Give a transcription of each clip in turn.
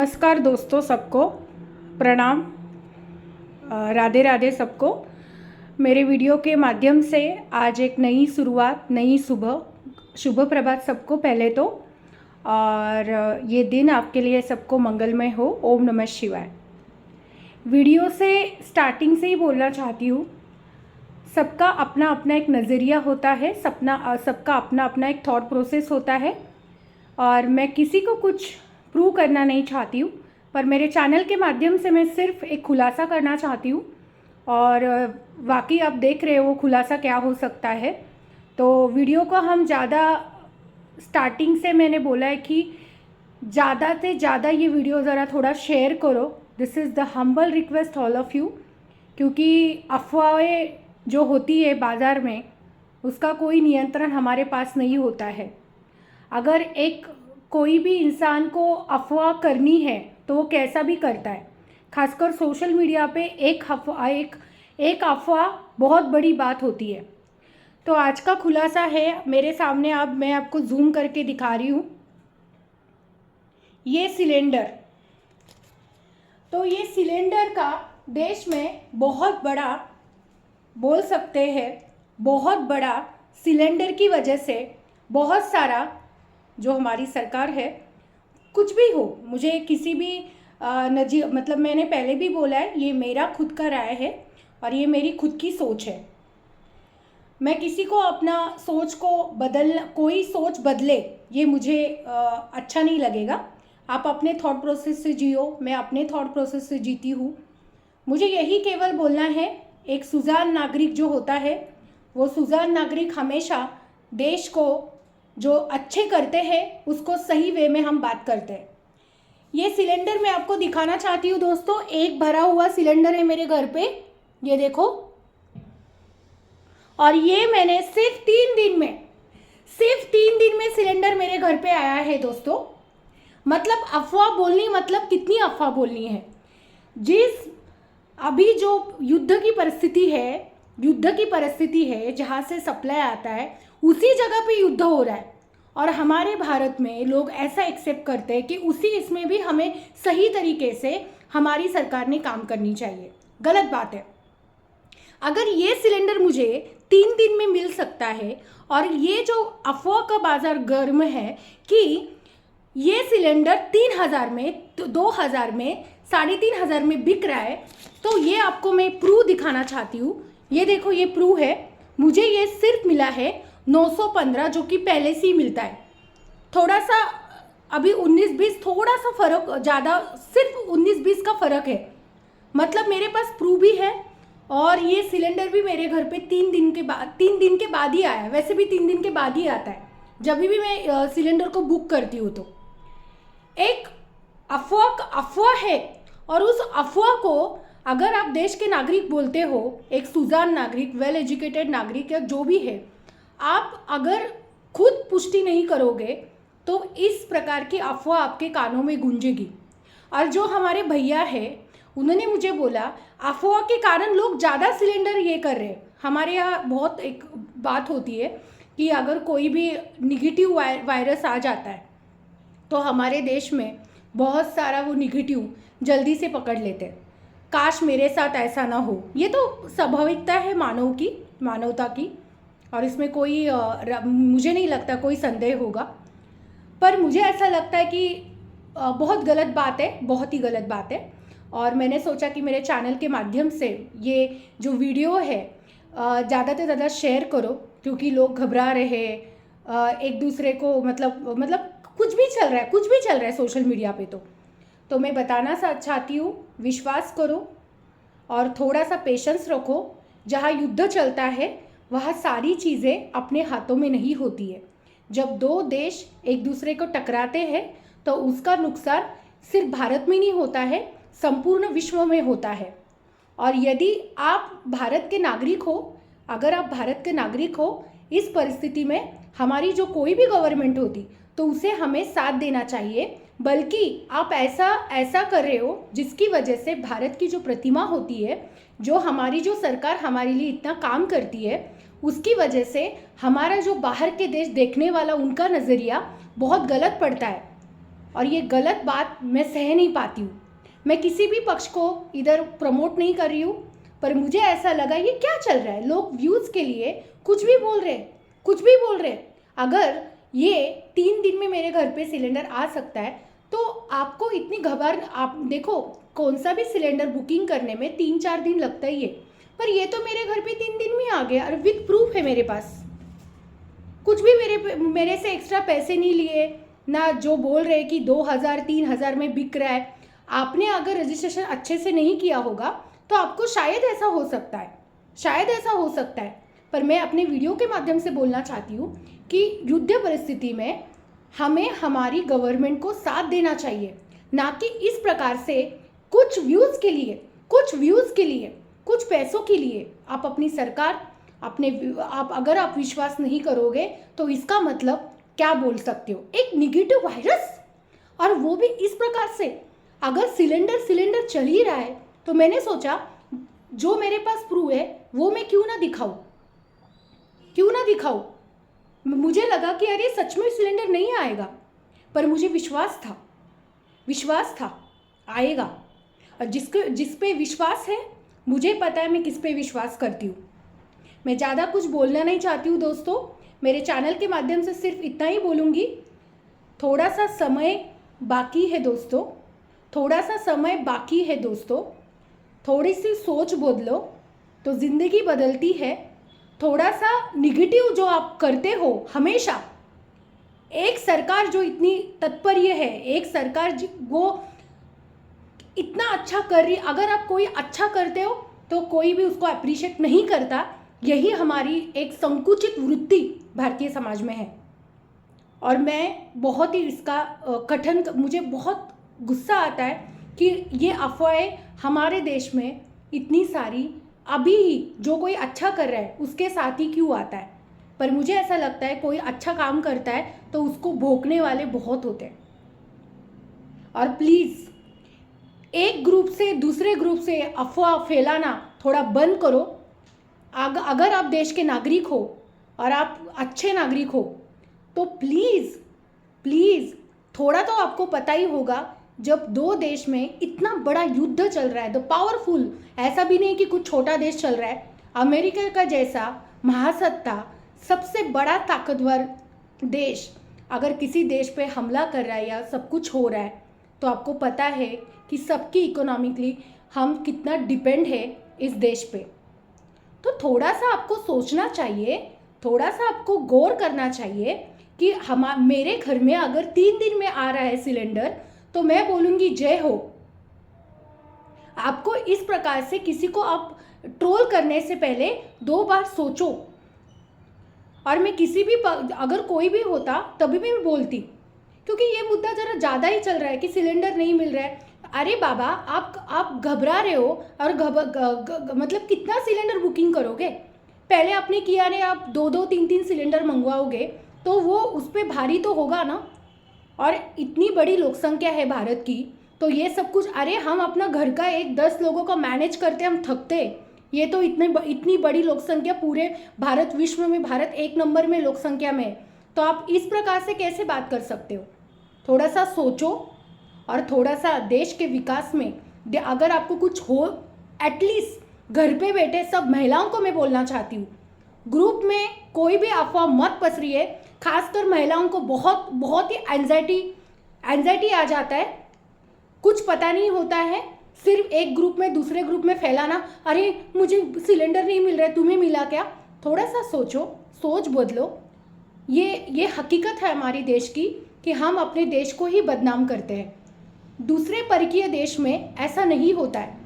नमस्कार दोस्तों, सबको प्रणाम। राधे राधे सबको। मेरे वीडियो के माध्यम से आज एक नई शुरुआत, नई सुबह, शुभ प्रभात सबको पहले तो। और ये दिन आपके लिए सबको मंगलमय हो। ओम नमः शिवाय। वीडियो से स्टार्टिंग से ही बोलना चाहती हूँ, सबका अपना अपना एक नज़रिया होता है, सबका अपना अपना एक थॉट प्रोसेस होता है। और मैं किसी को कुछ प्रूव करना नहीं चाहती हूँ, पर मेरे चैनल के माध्यम से मैं सिर्फ एक खुलासा करना चाहती हूँ। और वाकई आप देख रहे हो वो खुलासा क्या हो सकता है। तो वीडियो को हम ज़्यादा, स्टार्टिंग से मैंने बोला है कि ज़्यादा से ज़्यादा ये वीडियो ज़रा थोड़ा शेयर करो। This is the humble request all of you. क्योंकि अफवाहें जो होती है बाज़ार में, उसका कोई नियंत्रण हमारे पास नहीं होता है। अगर एक कोई भी इंसान को अफवाह करनी है तो वो कैसा भी करता है। खासकर सोशल मीडिया पे एक अफवाह बहुत बड़ी बात होती है। तो आज का खुलासा है मेरे सामने। अब मैं आपको जूम करके दिखा रही हूँ ये सिलेंडर। तो ये सिलेंडर का देश में बहुत बड़ा, बोल सकते हैं बहुत बड़ा, सिलेंडर की वजह से बहुत सारा जो हमारी सरकार है, कुछ भी हो, मुझे किसी भी मतलब मैंने पहले भी बोला है, ये मेरा खुद का राय है और ये मेरी खुद की सोच है। मैं किसी को अपना सोच को कोई सोच बदले ये मुझे अच्छा नहीं लगेगा। आप अपने थॉट प्रोसेस से जियो, मैं अपने थॉट प्रोसेस से जीती हूँ। मुझे यही केवल बोलना है, एक सुजान नागरिक जो होता है, वो सुजान नागरिक हमेशा देश को जो अच्छे करते हैं उसको सही वे में हम बात करते हैं। ये सिलेंडर मैं आपको दिखाना चाहती हूँ दोस्तों। एक भरा हुआ सिलेंडर है मेरे घर पे, ये देखो। और ये मैंने सिर्फ 3 दिन में सिलेंडर मेरे घर पे आया है दोस्तों। मतलब अफवाह बोलनी, मतलब कितनी अफवाह बोलनी है। जिस अभी जो युद्ध की परिस्थिति है जहाँ से सप्लाई आता है, उसी जगह पे युद्ध हो रहा है। और हमारे भारत में लोग ऐसा एक्सेप्ट करते हैं कि इसमें भी हमें सही तरीके से हमारी सरकार ने काम करनी चाहिए। गलत बात है। अगर ये सिलेंडर मुझे 3 दिन में मिल सकता है, और ये जो अफवाह का बाजार गर्म है कि ये सिलेंडर 3000 में, 2000 में, 3500 में बिक रहा है, तो ये आपको मैं प्रूफ दिखाना चाहती हूँ। ये देखो, ये प्रूफ है। मुझे ये सिर्फ मिला है 915, जो कि पहले से ही मिलता है। थोड़ा सा अभी 19-20 थोड़ा सा फ़र्क, ज़्यादा सिर्फ 19-20 का फ़र्क है। मतलब मेरे पास प्रूफ भी है। और ये सिलेंडर भी मेरे घर पे 3 दिन के बाद ही आया। वैसे भी 3 दिन के बाद ही आता है जब भी मैं सिलेंडर को बुक करती हूँ। तो एक अफवाह है, और उस अफवाह को अगर आप देश के नागरिक बोलते हो, एक सुजान नागरिक, वेल एजुकेटेड नागरिक या जो भी है, आप अगर खुद पुष्टि नहीं करोगे तो इस प्रकार की अफवाह आपके कानों में गूंजेगी। और जो हमारे भैया है, उन्होंने मुझे बोला अफवाह के कारण लोग ज़्यादा सिलेंडर ये कर रहे हैं। हमारे यहाँ बहुत एक बात होती है कि अगर कोई भी निगेटिव वायरस आ जाता है तो हमारे देश में बहुत सारा वो निगेटिव जल्दी से पकड़ लेते हैं। काश मेरे साथ ऐसा ना हो। ये तो स्वाभाविकता है मानवता की, और इसमें कोई मुझे नहीं लगता कोई संदेह होगा। पर मुझे ऐसा लगता है कि बहुत गलत बात है, बहुत ही गलत बात है। और मैंने सोचा कि मेरे चैनल के माध्यम से ये जो वीडियो है ज़्यादा से ज़्यादा शेयर करो, क्योंकि लोग घबरा रहे हैं एक दूसरे को, मतलब कुछ भी चल रहा है सोशल मीडिया पे। तो मैं बताना चाहती हूँ, विश्वास करो और थोड़ा सा पेशेंस रखो। जहाँ युद्ध चलता है वहाँ सारी चीज़ें अपने हाथों में नहीं होती है। जब 2 देश एक दूसरे को टकराते हैं तो उसका नुकसान सिर्फ भारत में नहीं होता है, संपूर्ण विश्व में होता है। और यदि आप भारत के नागरिक हो, अगर आप भारत के नागरिक हो, इस परिस्थिति में हमारी जो कोई भी गवर्नमेंट होती तो उसे हमें साथ देना चाहिए। बल्कि आप ऐसा कर रहे हो जिसकी वजह से भारत की जो प्रतिमा होती है, जो हमारी जो सरकार हमारे लिए इतना काम करती है, उसकी वजह से हमारा जो बाहर के देश देखने वाला उनका नज़रिया बहुत गलत पड़ता है। और ये गलत बात मैं सह नहीं पाती हूँ। मैं किसी भी पक्ष को इधर प्रमोट नहीं कर रही हूँ, पर मुझे ऐसा लगा ये क्या चल रहा है, लोग व्यूज़ के लिए कुछ भी बोल रहे हैं, कुछ भी बोल रहे हैं। अगर ये 3 दिन में मेरे घर पे सिलेंडर आ सकता है तो आपको इतनी घबराहट, आप देखो कौन सा भी सिलेंडर बुकिंग करने में 3-4 दिन लगता ही है, पर ये तो मेरे घर पे 3 दिन में आ गया और विद प्रूफ है मेरे पास। कुछ भी मेरे से एक्स्ट्रा पैसे नहीं लिए ना, जो बोल रहे कि 2000-3000 में बिक रहा है। आपने अगर रजिस्ट्रेशन अच्छे से नहीं किया होगा तो आपको शायद ऐसा हो सकता है, शायद ऐसा हो सकता है। पर मैं अपने वीडियो के माध्यम से बोलना चाहती हूँ कि युद्ध परिस्थिति में हमें हमारी गवर्नमेंट को साथ देना चाहिए, ना कि इस प्रकार से कुछ व्यूज़ के लिए, कुछ पैसों के लिए आप अपनी सरकार आप अगर आप विश्वास नहीं करोगे तो इसका मतलब क्या बोल सकते हो, एक निगेटिव वायरस, और वो भी इस प्रकार से। अगर सिलेंडर चल ही रहा है तो मैंने सोचा जो मेरे पास प्रूफ है वो मैं क्यों ना दिखाऊं। मुझे लगा कि अरे सच में सिलेंडर नहीं आएगा, पर मुझे विश्वास था आएगा। और जिस पे विश्वास है, मुझे पता है मैं किस पे विश्वास करती हूँ। मैं ज़्यादा कुछ बोलना नहीं चाहती हूँ दोस्तों, मेरे चैनल के माध्यम से सिर्फ इतना ही बोलूँगी। थोड़ा सा समय बाकी है दोस्तों, थोड़ी सी सोच बदलो तो ज़िंदगी बदलती है। थोड़ा सा निगेटिव जो आप करते हो हमेशा, एक सरकार जो इतनी तत्पर्य है, एक सरकार वो इतना अच्छा कर रही, अगर आप कोई अच्छा करते हो तो कोई भी उसको अप्रिशिएट नहीं करता। यही हमारी एक संकुचित वृत्ति भारतीय समाज में है। और मैं बहुत ही इसका मुझे बहुत गुस्सा आता है कि ये अफवाहें हमारे देश में इतनी सारी, अभी ही जो कोई अच्छा कर रहा है उसके साथ ही क्यों आता है। पर मुझे ऐसा लगता है कोई अच्छा काम करता है तो उसको भोंकने वाले बहुत होते हैं। और प्लीज़ एक ग्रुप से दूसरे ग्रुप से अफवाह फैलाना थोड़ा बंद करो। अगर आप देश के नागरिक हो और आप अच्छे नागरिक हो तो प्लीज़ थोड़ा तो आपको पता ही होगा, जब दो देश में इतना बड़ा युद्ध चल रहा है, तो पावरफुल, ऐसा भी नहीं कि कुछ छोटा देश चल रहा है, अमेरिका का जैसा महासत्ता, सबसे बड़ा ताकतवर देश अगर किसी पे हमला कर रहा है या सब कुछ हो रहा है, तो आपको पता है कि सबकी इकोनॉमिकली हम कितना डिपेंड है इस देश पे। तो थोड़ा सा आपको सोचना चाहिए, थोड़ा सा आपको गौर करना चाहिए कि मेरे घर में अगर 3 दिन में आ रहा है सिलेंडर तो मैं बोलूँगी जय हो। आपको इस प्रकार से किसी को आप ट्रोल करने से पहले 2 बार सोचो। और मैं किसी भी अगर कोई भी होता तभी भी मैं बोलती, क्योंकि ये मुद्दा ज़रा ज़्यादा ही चल रहा है कि सिलेंडर नहीं मिल रहा है। अरे बाबा, आप घबरा रहे हो और मतलब कितना सिलेंडर बुकिंग करोगे? पहले आपने किया ने आप 2-2, 3-3 सिलेंडर मंगवाओगे तो वो उस पर भारी तो होगा ना। और इतनी बड़ी लोक संख्या है भारत की, तो ये सब कुछ, अरे हम अपना घर का 10 लोगों को मैनेज करते हम थकते, ये तो इतनी बड़ी लोक संख्या पूरे भारत विश्व में, भारत 1 नंबर में लोक संख्या में, तो आप इस प्रकार से कैसे बात कर सकते हो? थोड़ा सा सोचो और थोड़ा सा देश के विकास में अगर आपको कुछ हो, एटलीस्ट घर पे बैठे सब महिलाओं को मैं बोलना चाहती हूँ, ग्रुप में कोई भी अफवाह मत पसरिए। खासकर महिलाओं को बहुत ही एंजाइटी आ जाता है, कुछ पता नहीं होता है, सिर्फ एक ग्रुप में दूसरे ग्रुप में फैलाना, अरे मुझे सिलेंडर नहीं मिल रहा है, तुम्हें मिला क्या? थोड़ा सा सोचो, सोच बदलो। ये हकीकत है हमारी देश की कि हम अपने देश को ही बदनाम करते हैं। दूसरे परकीय देश में ऐसा नहीं होता है।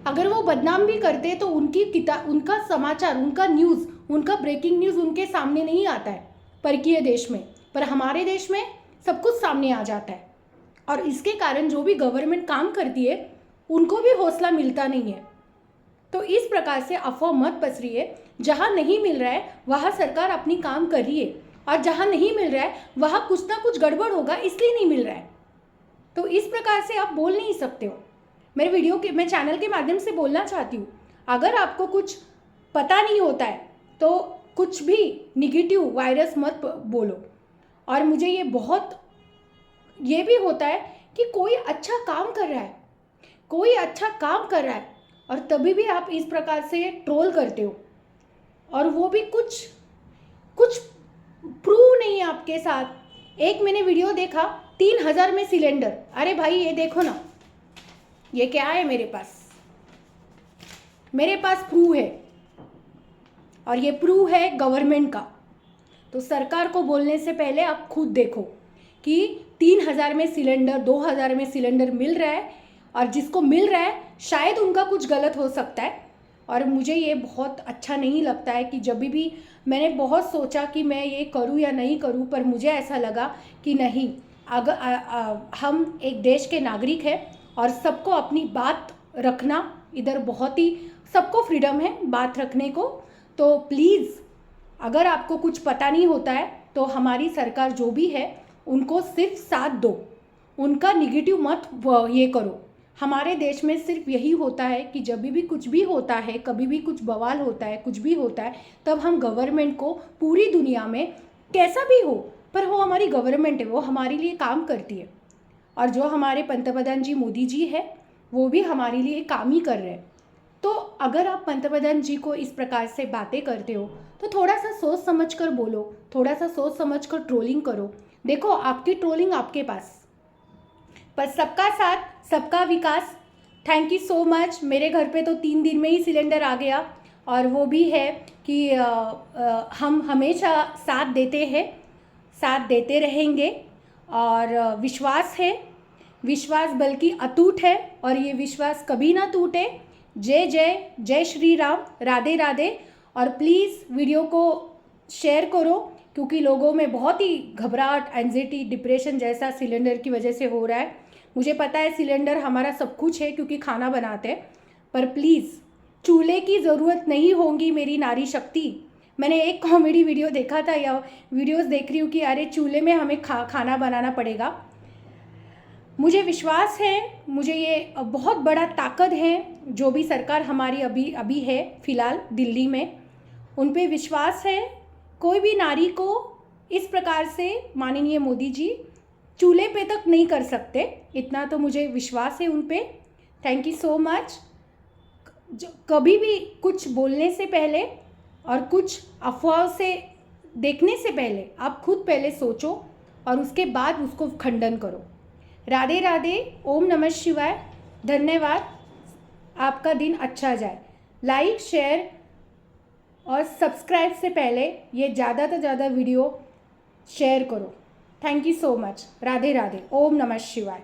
अगर वो बदनाम भी करते हैं तो उनका समाचार, उनका न्यूज़, उनका ब्रेकिंग न्यूज़ उनके सामने नहीं आता है परकीय देश में, पर हमारे देश में सब कुछ सामने आ जाता है। और इसके कारण जो भी गवर्नमेंट काम करती है उनको भी हौसला मिलता नहीं है। तो इस प्रकार से अफवाह मत पसरिए। जहाँ नहीं मिल रहा है वहाँ सरकार अपनी काम कर रही है, और जहाँ नहीं मिल रहा है वहाँ कुछ ना कुछ गड़बड़ होगा, इसलिए नहीं मिल रहा है। तो इस प्रकार से आप बोल नहीं सकते हो। मैं चैनल के माध्यम से बोलना चाहती हूँ, अगर आपको कुछ पता नहीं होता है तो कुछ भी निगेटिव वायरस मत बोलो। और मुझे ये बहुत ये भी होता है कि कोई अच्छा काम कर रहा है, कोई अच्छा काम कर रहा है और तभी भी आप इस प्रकार से ट्रोल करते हो, और वो भी कुछ कुछ प्रूव नहीं है आपके साथ। एक मैंने वीडियो देखा 3000 में सिलेंडर। अरे भाई ये देखो ना, ये क्या है मेरे पास प्रूव है, और ये प्रूव है गवर्नमेंट का। तो सरकार को बोलने से पहले आप खुद देखो कि 3000 में सिलेंडर, 2000 में सिलेंडर मिल रहा है, और जिसको मिल रहा है शायद उनका कुछ गलत हो सकता है। और मुझे ये बहुत अच्छा नहीं लगता है कि जब भी मैंने बहुत सोचा कि मैं ये करूँ या नहीं करूँ, पर मुझे ऐसा लगा कि नहीं, अगर हम एक देश के नागरिक हैं और सबको अपनी बात रखना, इधर बहुत ही सबको फ्रीडम है बात रखने को। तो प्लीज़, अगर आपको कुछ पता नहीं होता है तो हमारी सरकार जो भी है उनको सिर्फ साथ दो, उनका निगेटिव मत ये करो। हमारे देश में सिर्फ यही होता है कि जब भी कुछ भी होता है, कभी भी कुछ बवाल होता है, कुछ भी होता है, तब हम गवर्नमेंट को पूरी दुनिया में कैसा भी हो, पर वो हमारी गवर्नमेंट है, वो हमारे लिए काम करती है। और जो हमारे पंतप्रधान जी मोदी जी है, वो भी हमारे लिए काम ही कर रहे हैं। तो अगर आप पंतप्रधान जी को इस प्रकार से बातें करते हो तो थोड़ा सा सोच समझ कर बोलो, थोड़ा सा सोच समझ कर ट्रोलिंग करो। देखो, आपकी ट्रोलिंग आपके पास, पर सबका साथ सबका विकास। Thank you so much. मेरे घर पे तो 3 दिन में ही सिलेंडर आ गया, और वो भी है कि हम हमेशा साथ देते हैं, साथ देते रहेंगे, और विश्वास है, विश्वास बल्कि अटूट है, और ये विश्वास कभी ना टूटे। जय जय जय श्री राम, राधे राधे। और प्लीज़ वीडियो को शेयर करो, क्योंकि लोगों में बहुत ही घबराहट, एंजाइटी, डिप्रेशन जैसा सिलेंडर की वजह से हो रहा है। मुझे पता है सिलेंडर हमारा सब कुछ है क्योंकि खाना बनाते हैं, पर प्लीज़ चूल्हे की ज़रूरत नहीं होगी मेरी नारी शक्ति। मैंने एक कॉमेडी वीडियो देखा था, या वीडियोस देख रही हूँ कि अरे चूल्हे में हमें खाना बनाना पड़ेगा। मुझे विश्वास है, मुझे ये बहुत बड़ा ताकत है जो भी सरकार हमारी अभी है फ़िलहाल दिल्ली में, उन पे विश्वास है। कोई भी नारी को इस प्रकार से माननीय मोदी जी चूल्हे पे तक नहीं कर सकते, इतना तो मुझे विश्वास है उन पे। Thank you so much. कभी भी कुछ बोलने से पहले और कुछ अफवाह से देखने से पहले आप खुद पहले सोचो, और उसके बाद उसको खंडन करो। राधे राधे, ओम नमः शिवाय, धन्यवाद। आपका दिन अच्छा जाए। लाइक, शेयर और सब्सक्राइब से पहले ये ज़्यादा से ज़्यादा वीडियो शेयर करो। Thank you so much. Radhe Radhe, ओम नमः शिवाय।